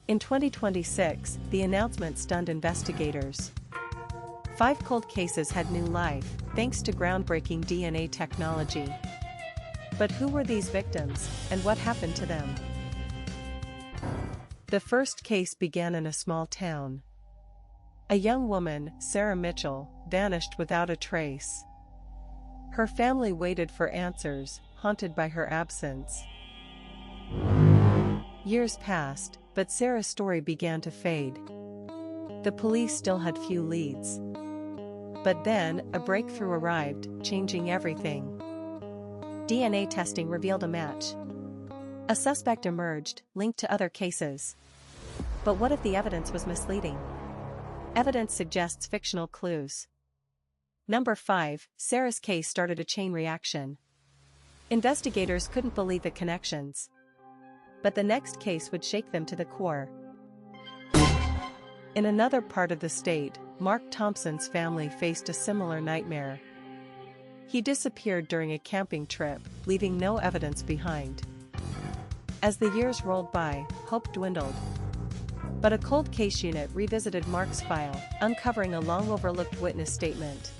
In 2026, the announcement stunned investigators. 5 cold cases had new life, thanks to groundbreaking DNA technology. But who were these victims, and what happened to them? The first case began in a small town. A young woman, Sarah Mitchell, vanished without a trace. Her family waited for answers, haunted by her absence. Years passed, but Sarah's story began to fade. The police still had few leads. But then, a breakthrough arrived, changing everything. DNA testing revealed a match. A suspect emerged, linked to other cases. But what if the evidence was misleading? Evidence suggests fictional clues. Number 5, Sarah's case started a chain reaction. Investigators couldn't believe the connections. But the next case would shake them to the core. In another part of the state, Mark Thompson's family faced a similar nightmare. He disappeared during a camping trip, leaving no evidence behind. As the years rolled by, hope dwindled. But a cold case unit revisited Mark's file, uncovering a long-overlooked witness statement.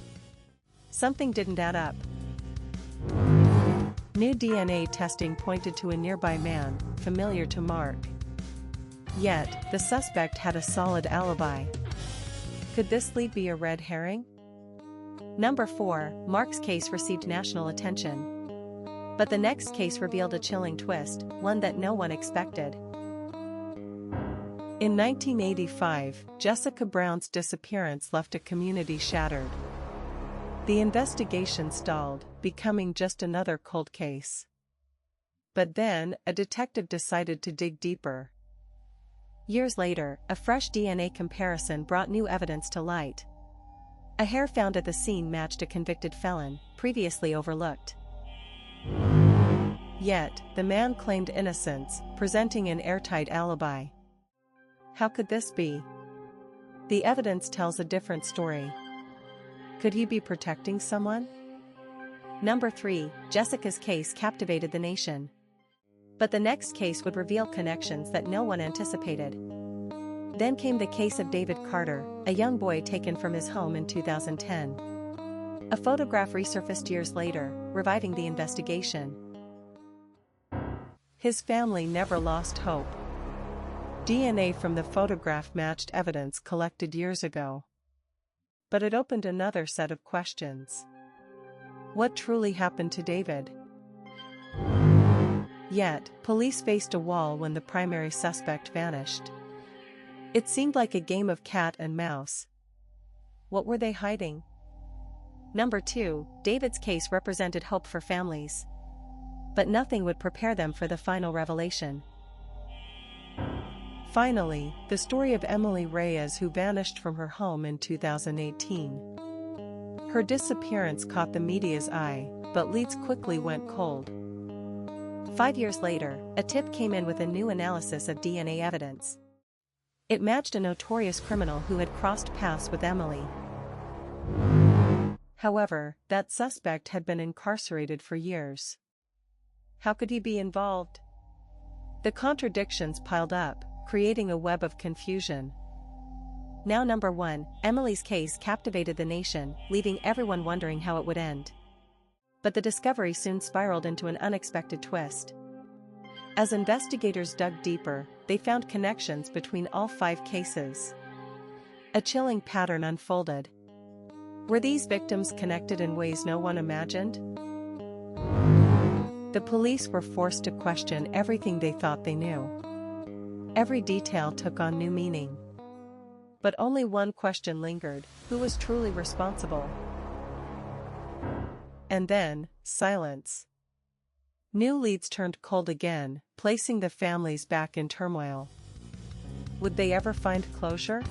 Something didn't add up. New DNA testing pointed to a nearby man, familiar to Mark. Yet, the suspect had a solid alibi. Could this lead be a red herring? Number 4, Mark's case received national attention. But the next case revealed a chilling twist, one that no one expected. In 1985, Jessica Brown's disappearance left a community shattered. The investigation stalled, becoming just another cold case. But then, a detective decided to dig deeper. Years later, a fresh DNA comparison brought new evidence to light. A hair found at the scene matched a convicted felon, previously overlooked. Yet, the man claimed innocence, presenting an airtight alibi. How could this be? The evidence tells a different story. Could he be protecting someone? Number 3, Jessica's case captivated the nation. But the next case would reveal connections that no one anticipated. Then came the case of David Carter, a young boy taken from his home in 2010. A photograph resurfaced years later, reviving the investigation. His family never lost hope. DNA from the photograph matched evidence collected years ago. But it opened another set of questions. What truly happened to David? Yet, police faced a wall when the primary suspect vanished. It seemed like a game of cat and mouse. What were they hiding? Number 2, David's case represented hope for families. But nothing would prepare them for the final revelation. Finally, the story of Emily Reyes, who vanished from her home in 2018. Her disappearance caught the media's eye, but leads quickly went cold. 5 years later, a tip came in with a new analysis of DNA evidence. It matched a notorious criminal who had crossed paths with Emily. However, that suspect had been incarcerated for years. How could he be involved? The contradictions piled up, creating a web of confusion. Now number 1, Emily's case captivated the nation, leaving everyone wondering how it would end. But the discovery soon spiraled into an unexpected twist. As investigators dug deeper, they found connections between all 5 cases. A chilling pattern unfolded. Were these victims connected in ways no one imagined? The police were forced to question everything they thought they knew. Every detail took on new meaning. But only one question lingered: who was truly responsible? And then, silence. New leads turned cold again, placing the families back in turmoil. Would they ever find closure?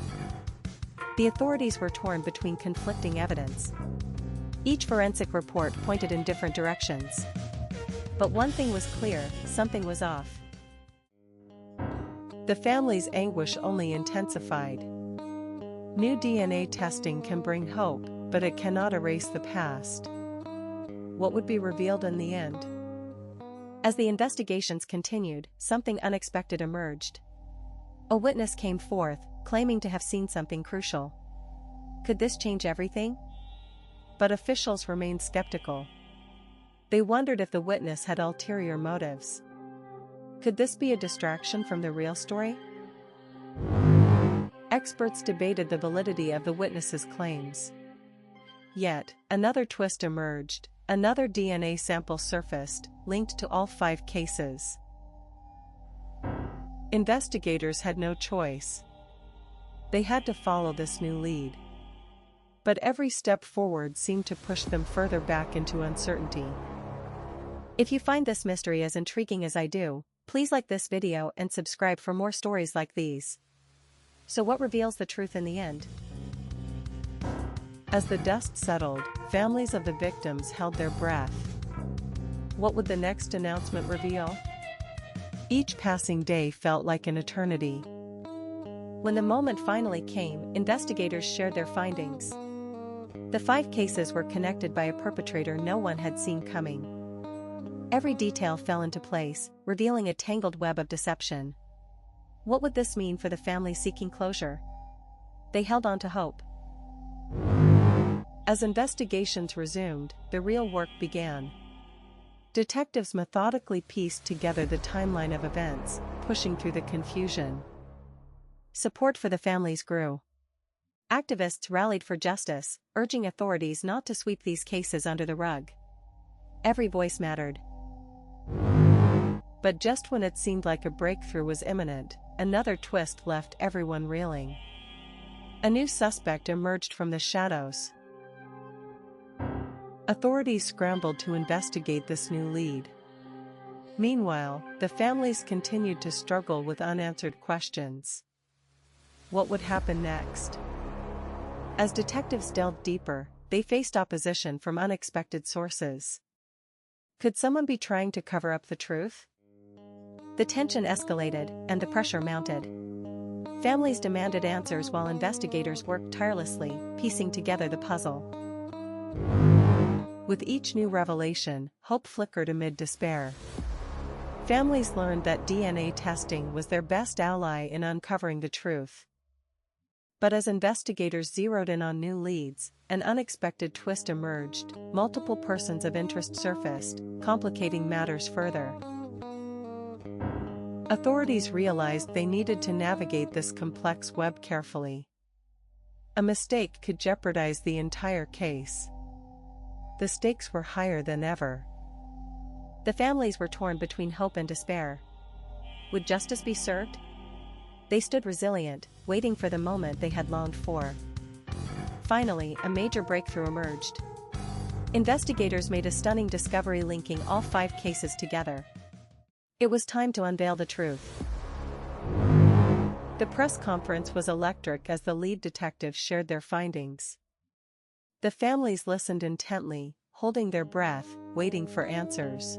The authorities were torn between conflicting evidence. Each forensic report pointed in different directions. But one thing was clear: something was off. The family's anguish only intensified. New DNA testing can bring hope, but it cannot erase the past. What would be revealed in the end? As the investigations continued, something unexpected emerged. A witness came forth, claiming to have seen something crucial. Could this change everything? But officials remained skeptical. They wondered if the witness had ulterior motives. Could this be a distraction from the real story? Experts debated the validity of the witness's claims. Yet, another twist emerged. Another DNA sample surfaced, linked to all 5 cases. Investigators had no choice. They had to follow this new lead. But every step forward seemed to push them further back into uncertainty. If you find this mystery as intriguing as I do, please like this video and subscribe for more stories like these. So what reveals the truth in the end? As the dust settled, families of the victims held their breath. What would the next announcement reveal? Each passing day felt like an eternity. When the moment finally came, investigators shared their findings. The 5 cases were connected by a perpetrator no one had seen coming. Every detail fell into place, revealing a tangled web of deception. What would this mean for the families seeking closure? They held on to hope. As investigations resumed, the real work began. Detectives methodically pieced together the timeline of events, pushing through the confusion. Support for the families grew. Activists rallied for justice, urging authorities not to sweep these cases under the rug. Every voice mattered. But just when it seemed like a breakthrough was imminent, another twist left everyone reeling. A new suspect emerged from the shadows. Authorities scrambled to investigate this new lead. Meanwhile, the families continued to struggle with unanswered questions. What would happen next? As detectives delved deeper, they faced opposition from unexpected sources. Could someone be trying to cover up the truth? The tension escalated, and the pressure mounted. Families demanded answers while investigators worked tirelessly, piecing together the puzzle. With each new revelation, hope flickered amid despair. Families learned that DNA testing was their best ally in uncovering the truth. But as investigators zeroed in on new leads, an unexpected twist emerged. Multiple persons of interest surfaced, complicating matters further. Authorities realized they needed to navigate this complex web carefully. A mistake could jeopardize the entire case. The stakes were higher than ever. The families were torn between hope and despair. Would justice be served? They stood resilient, waiting for the moment they had longed for. Finally, a major breakthrough emerged. Investigators made a stunning discovery linking all 5 cases together. It was time to unveil the truth. The press conference was electric as the lead detectives shared their findings. The families listened intently, holding their breath, waiting for answers.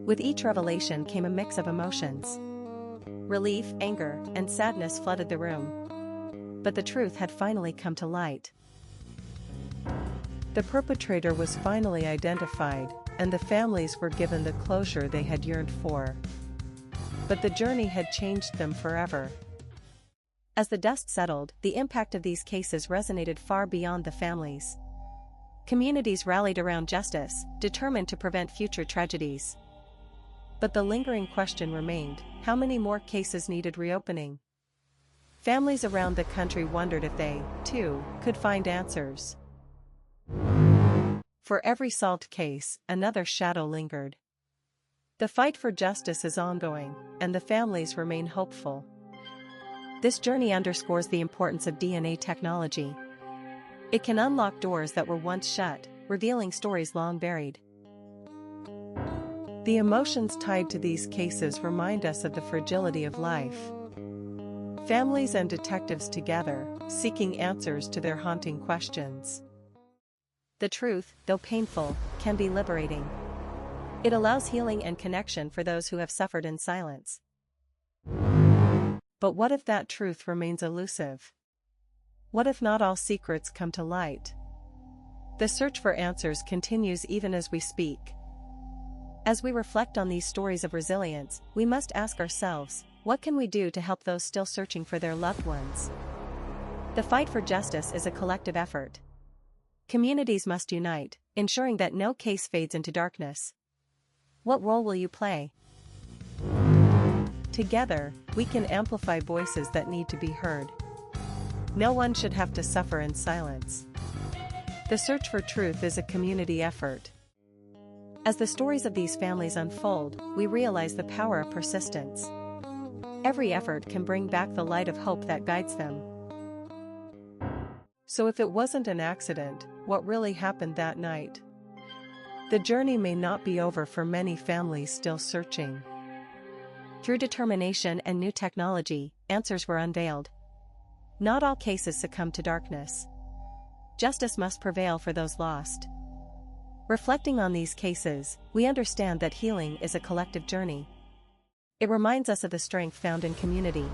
With each revelation came a mix of emotions. Relief, anger, and sadness flooded the room. But the truth had finally come to light. The perpetrator was finally identified, and the families were given the closure they had yearned for. But the journey had changed them forever. As the dust settled, the impact of these cases resonated far beyond the families. Communities rallied around justice, determined to prevent future tragedies. But the lingering question remained: how many more cases needed reopening? Families around the country wondered if they, too, could find answers. For every solved case, another shadow lingered. The fight for justice is ongoing, and the families remain hopeful. This journey underscores the importance of DNA technology. It can unlock doors that were once shut, revealing stories long buried. The emotions tied to these cases remind us of the fragility of life. Families and detectives together, seeking answers to their haunting questions. The truth, though painful, can be liberating. It allows healing and connection for those who have suffered in silence. But what if that truth remains elusive? What if not all secrets come to light? The search for answers continues even as we speak. As we reflect on these stories of resilience, we must ask ourselves, What can we do to help those still searching for their loved ones? The fight for justice is a collective effort. Communities must unite, ensuring that no case fades into darkness. What role will you play? Together, we can amplify voices that need to be heard. No one should have to suffer in silence. The search for truth is a community effort. As the stories of these families unfold, we realize the power of persistence. Every effort can bring back the light of hope that guides them. So if it wasn't an accident, what really happened that night? The journey may not be over for many families still searching. Through determination and new technology, answers were unveiled. Not all cases succumb to darkness. Justice must prevail for those lost. Reflecting on these cases, we understand that healing is a collective journey. It reminds us of the strength found in community.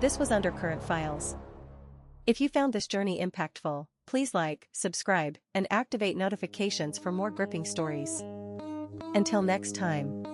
This was Undercurrent Files. If you found this journey impactful, please like, subscribe, and activate notifications for more gripping stories. Until next time.